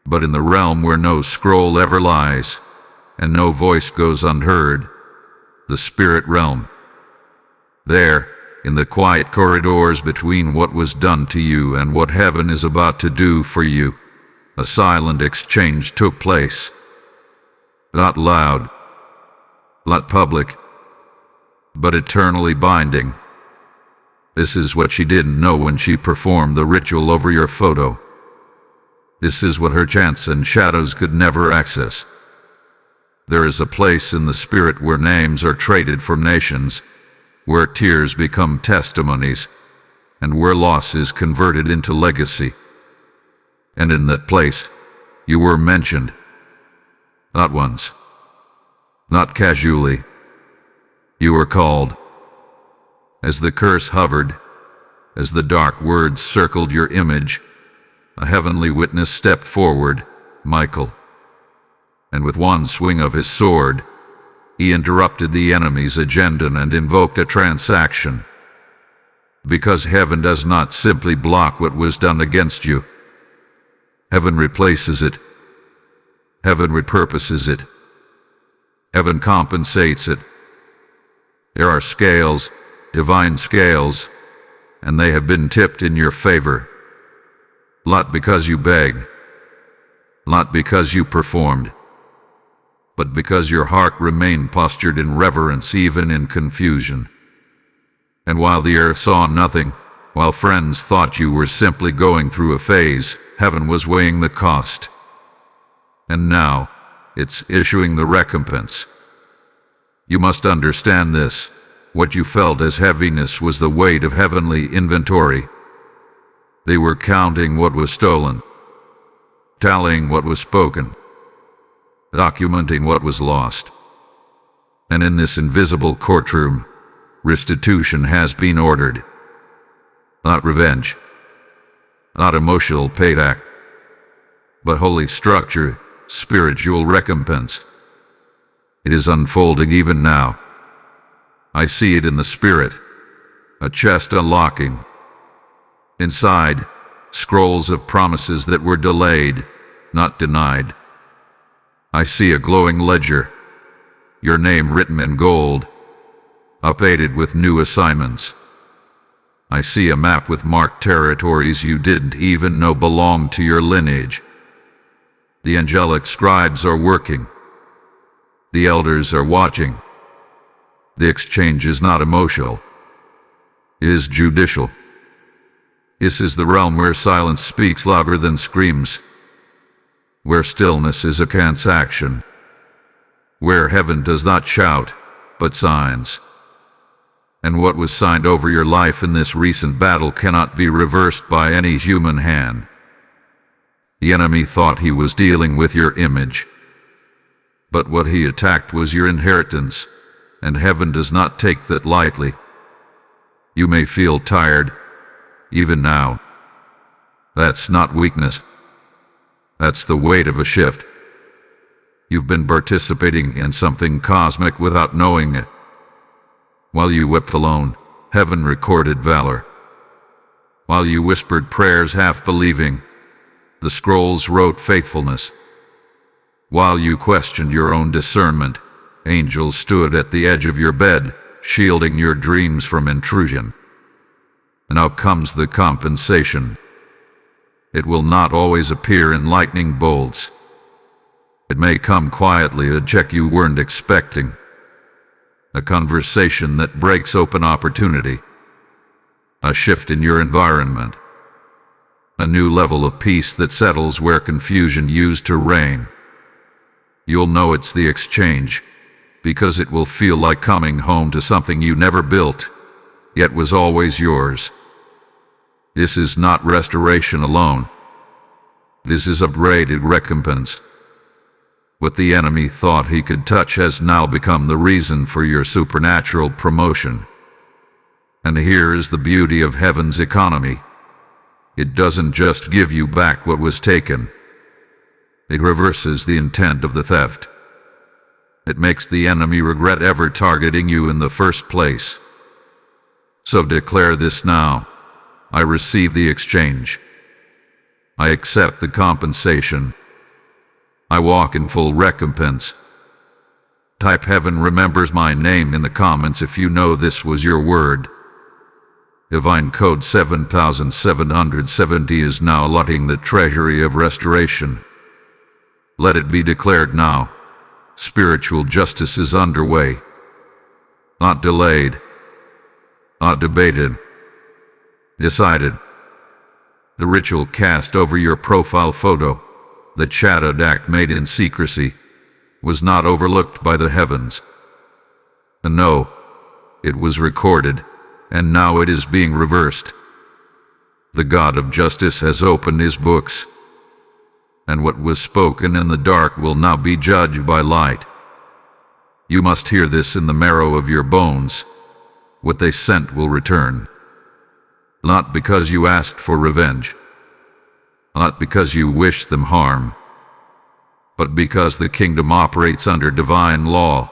but in the realm where no scroll ever lies and no voice goes unheard, the spirit realm. There, in the quiet corridors between what was done to you and what heaven is about to do for you, a silent exchange took place. Not loud, not public, but eternally binding. This is what she didn't know when she performed the ritual over your photo. This is what her chants and shadows could never access. There is a place in the spirit where names are traded for nations, where tears become testimonies, and where loss is converted into legacy. And in that place, you were mentioned. Not once. Not casually. You were called. As the curse hovered, as the dark words circled your image, a heavenly witness stepped forward, Michael. And with one swing of his sword, he interrupted the enemy's agenda and invoked a transaction. Because heaven does not simply block what was done against you. Heaven replaces it. Heaven repurposes it. Heaven compensates it. There are scales, divine scales, and they have been tipped in your favor. Not because you begged, not because you performed, but because your heart remained postured in reverence even in confusion. And while the earth saw nothing, while friends thought you were simply going through a phase, heaven was weighing the cost. And now, it's issuing the recompense. You must understand this. What you felt as heaviness was the weight of heavenly inventory. They were counting what was stolen, tallying what was spoken, documenting what was lost. And in this invisible courtroom, restitution has been ordered. Not revenge, not emotional payback, but holy structure, spiritual recompense. It is unfolding even now. I see it in the spirit, a chest unlocking. Inside, scrolls of promises that were delayed, not denied. I see a glowing ledger, your name written in gold, updated with new assignments. I see a map with marked territories you didn't even know belonged to your lineage. The angelic scribes are working. The elders are watching. The exchange is not emotional. It is judicial. This is the realm where silence speaks louder than screams, where stillness is a transaction, where heaven does not shout, but signs. And what was signed over your life in this recent battle cannot be reversed by any human hand. The enemy thought he was dealing with your image, but what he attacked was your inheritance, and heaven does not take that lightly. You may feel tired, even now. That's not weakness. That's the weight of a shift. You've been participating in something cosmic without knowing it. While you wept alone, heaven recorded valor. While you whispered prayers half believing, the scrolls wrote faithfulness. While you questioned your own discernment, angels stood at the edge of your bed, shielding your dreams from intrusion. Now comes the compensation. It will not always appear in lightning bolts. It may come quietly, a check you weren't expecting, a conversation that breaks open opportunity, a shift in your environment, a new level of peace that settles where confusion used to reign. You'll know it's the exchange, because it will feel like coming home to something you never built, yet was always yours. This is not restoration alone. This is a braided recompense. What the enemy thought he could touch has now become the reason for your supernatural promotion. And here is the beauty of heaven's economy. It doesn't just give you back what was taken. It reverses the intent of the theft. It makes the enemy regret ever targeting you in the first place. So declare this now. I receive the exchange. I accept the compensation. I walk in full recompense. Type heaven remembers my name in the comments if you know this was your word. Divine code 7770 is now allotting the treasury of restoration. Let it be declared now. Spiritual justice is underway. Not delayed. Not debated. Decided. The ritual cast over your profile photo, the shadowed act made in secrecy, was not overlooked by the heavens. And no, it was recorded, and now it is being reversed. The God of justice has opened his books, and what was spoken in the dark will now be judged by light. You must hear this in the marrow of your bones. What they sent will return. Not because you asked for revenge, not because you wish them harm, but because the kingdom operates under divine law,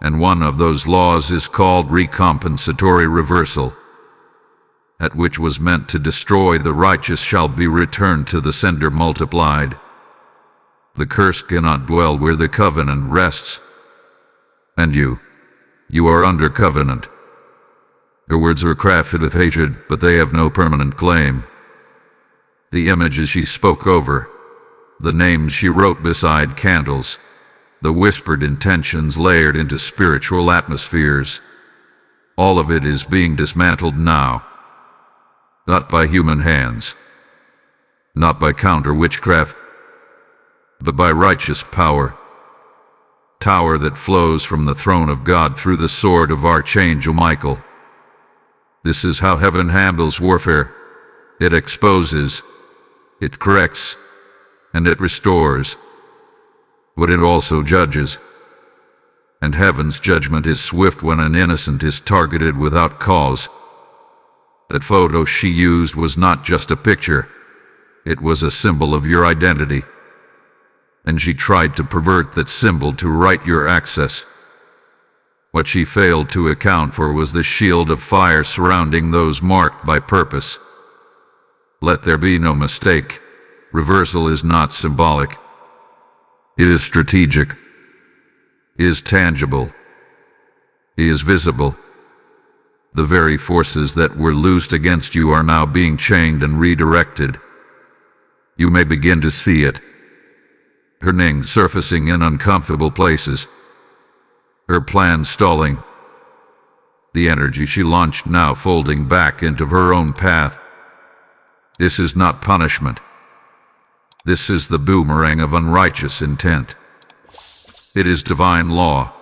and one of those laws is called recompensatory reversal. That which was meant to destroy the righteous shall be returned to the sender multiplied. The curse cannot dwell where the covenant rests. And you are under covenant. Your words are crafted with hatred, but they have no permanent claim. The images she spoke over, the names she wrote beside candles, the whispered intentions layered into spiritual atmospheres, all of it is being dismantled now. Not by human hands, not by counter witchcraft, but by righteous power. Power that flows from the throne of God through the sword of Archangel Michael. This is how heaven handles warfare. It exposes, it corrects, and it restores. But it also judges. And heaven's judgment is swift when an innocent is targeted without cause. That photo she used was not just a picture. It was a symbol of your identity. And she tried to pervert that symbol to right your access. What she failed to account for was the shield of fire surrounding those marked by purpose. Let there be no mistake. Reversal is not symbolic. It is strategic. It is tangible. It is visible. The very forces that were loosed against you are now being chained and redirected. You may begin to see it. Her ning surfacing in uncomfortable places. Her plan stalling. The energy she launched now folding back into her own path. This is not punishment. This is the boomerang of unrighteous intent. It is divine law.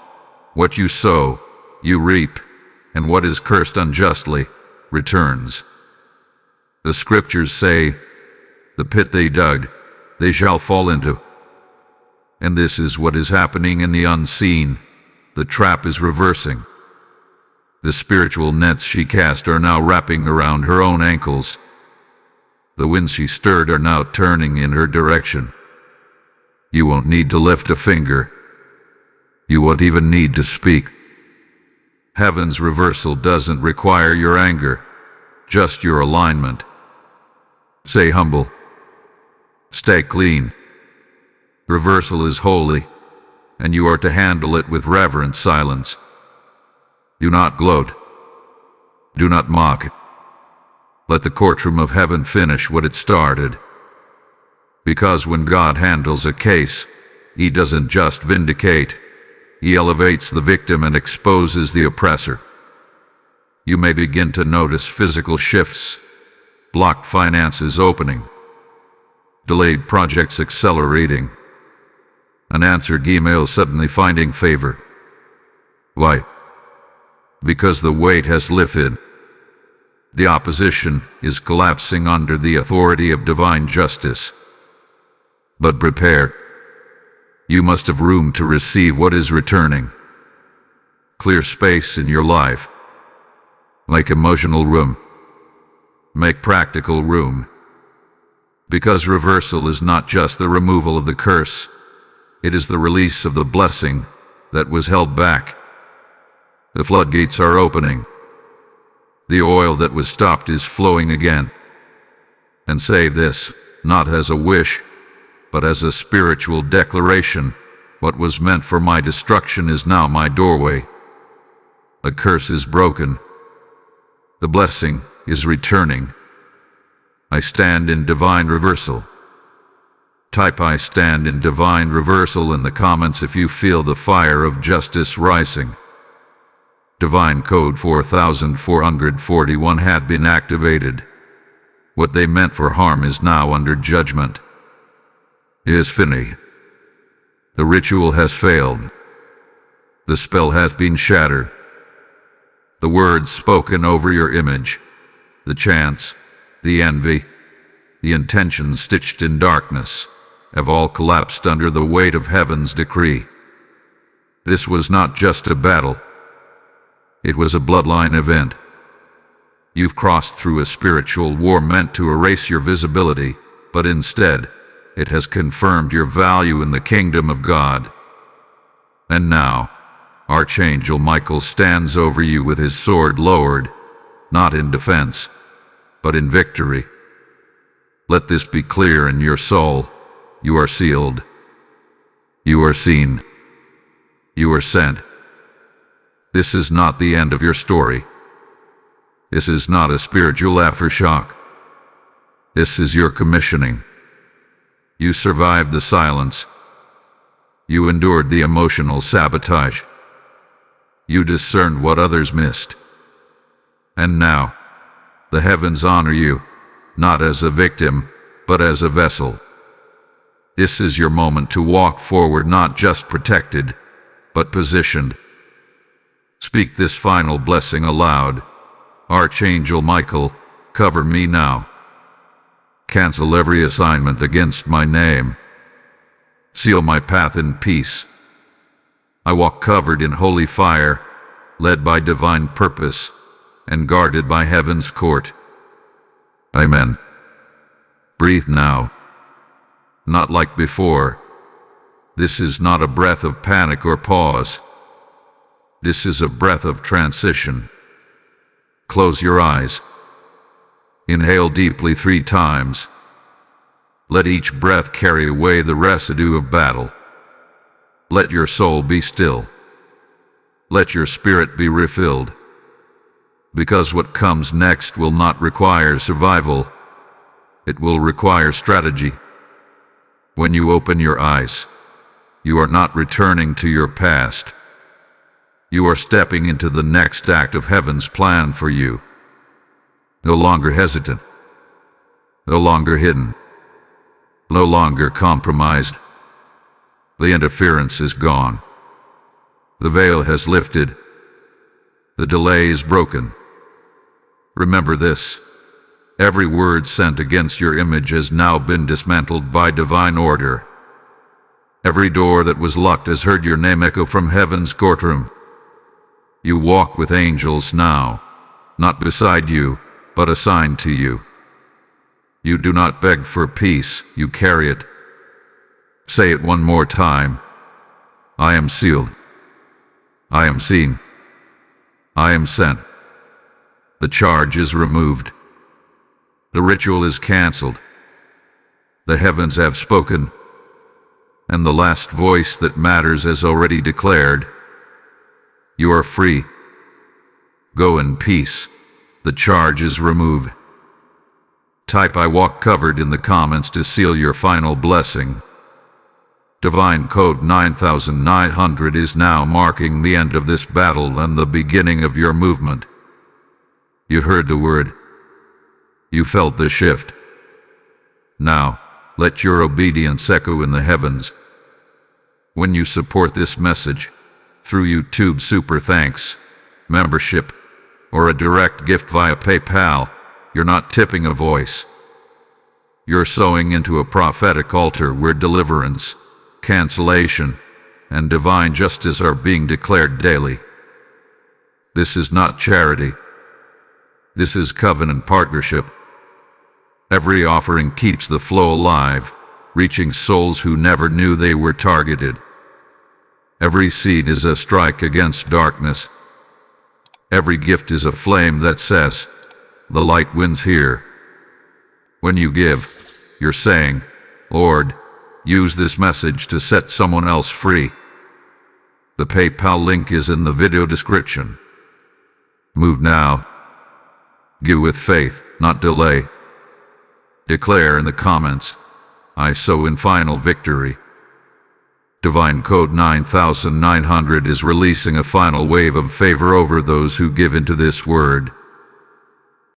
What you sow, you reap, and what is cursed unjustly returns. The scriptures say, the pit they dug, they shall fall into. And this is what is happening in the unseen. The trap is reversing. The spiritual nets she cast are now wrapping around her own ankles. The winds she stirred are now turning in her direction. You won't need to lift a finger. You won't even need to speak. Heaven's reversal doesn't require your anger, just your alignment. Stay humble. Stay clean. Reversal is holy, and you are to handle it with reverent silence. Do not gloat. Do not mock. Let the courtroom of heaven finish what it started. Because when God handles a case, He doesn't just vindicate. He elevates the victim and exposes the oppressor. You may begin to notice physical shifts, blocked finances opening, delayed projects accelerating, unanswered email suddenly finding favor. Why? Because the weight has lifted. The opposition is collapsing under the authority of divine justice. But prepare. You must have room to receive what is returning. Clear space in your life. Make emotional room. Make practical room. Because reversal is not just the removal of the curse, it is the release of the blessing that was held back. The floodgates are opening. The oil that was stopped is flowing again. And say this, not as a wish, but as a spiritual declaration. What was meant for my destruction is now my doorway. The curse is broken. The blessing is returning. I stand in divine reversal. Type I stand in divine reversal in the comments if you feel the fire of justice rising. Divine Code 4441 had been activated. What they meant for harm is now under judgment. It is finished. The ritual has failed. The spell has been shattered. The words spoken over your image, the chants, the envy, the intentions stitched in darkness, have all collapsed under the weight of heaven's decree. This was not just a battle. It was a bloodline event. You've crossed through a spiritual war meant to erase your visibility, but instead, it has confirmed your value in the kingdom of God. And now, Archangel Michael stands over you with his sword lowered, not in defense, but in victory. Let this be clear in your soul. You are sealed. You are seen. You are sent. This is not the end of your story. This is not a spiritual aftershock. This is your commissioning. You survived the silence. You endured the emotional sabotage. You discerned what others missed. And now, the heavens honor you, not as a victim, but as a vessel. This is your moment to walk forward, not just protected, but positioned. Speak this final blessing aloud. Archangel Michael, cover me now. Cancel every assignment against my name. Seal my path in peace. I walk covered in holy fire, led by divine purpose, and guarded by heaven's court. Amen. Breathe now. Not like before. This is not a breath of panic or pause. This is a breath of transition. Close your eyes. Inhale deeply 3 times. Let each breath carry away the residue of battle. let your soul be still. Let your spirit be refilled. Because what comes next will not require survival. It will require strategy. When you open your eyes, you are not returning to your past. You are stepping into the next act of heaven's plan for you. No longer hesitant. No longer hidden. No longer compromised. The interference is gone. The veil has lifted. The delay is broken. Remember this. Every word sent against your image has now been dismantled by divine order. Every door that was locked has heard your name echo from heaven's courtroom. You walk with angels now, not beside you, but assigned to you. You do not beg for peace, you carry it. Say it one more time. I am sealed. I am seen. I am sent. The charge is removed. The ritual is cancelled. The heavens have spoken, and the last voice that matters has already declared, you are free. Go in peace. The charge is removed. Type I walk covered in the comments to seal your final blessing. Divine Code 9900 is now marking the end of this battle and the beginning of your movement. You heard the word. You felt the shift. Now, let your obedience echo in the heavens. When you support this message, through YouTube Super Thanks, membership, or a direct gift via PayPal, you're not tipping a voice. You're sowing into a prophetic altar where deliverance, cancellation, and divine justice are being declared daily. This is not charity. This is covenant partnership. Every offering keeps the flow alive, reaching souls who never knew they were targeted. Every seed is a strike against darkness. Every gift is a flame that says, the light wins here. When you give, you're saying, Lord, use this message to set someone else free. The PayPal link is in the video description. Move now. Give with faith, not delay. Declare in the comments, I sow in final victory. Divine Code 9900 is releasing a final wave of favor over those who give into this word.